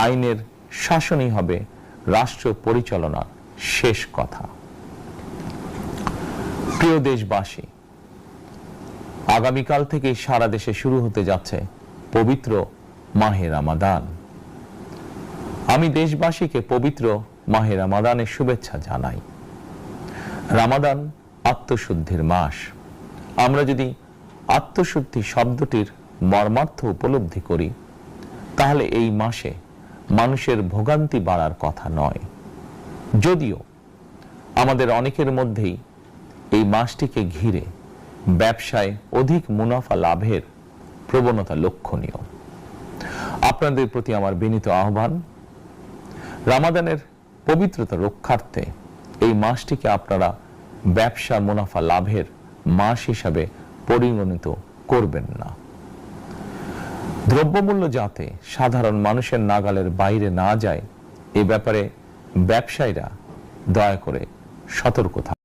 আইনের শাসনই হবে রাষ্ট্র পরিচালনার শেষ কথা। প্রিয় দেশবাসী, আগামীকাল থেকে সারা দেশে শুরু হতে যাচ্ছে পবিত্র মাহে রমাদান। আমি দেশবাসীকে পবিত্র মাহে রমাদানের শুভেচ্ছা জানাই। রমাদান আত্মশুদ্ধির মাস। আমরা যদি আত্মশুদ্ধি শব্দটির মর্মার্থ উপলব্ধি করি, তাহলে এই মাসে মানুষের ভোগান্তি বাড়ার কথা নয়। যদিও আমাদের অনেকের মধ্যেই এই মাসটিকে ঘিরে ব্যবসায় অধিক মুনাফা লাভের প্রবণতা লক্ষণীয়। আপনাদের প্রতি আমার বিনীত আহ্বান, রমাদানের পবিত্রতা রক্ষার্থে এই মাসটিকে আপনারা ব্যবসা মুনাফা লাভের মাস হিসাবে পরিগণিত করবেন না। দ্রব্যমূল্য যাতে সাধারণ মানুষের নাগালের বাইরে না যায়, এ ব্যাপারে ব্যবসায়ীরা দয়া করে সতর্ক থাকুন।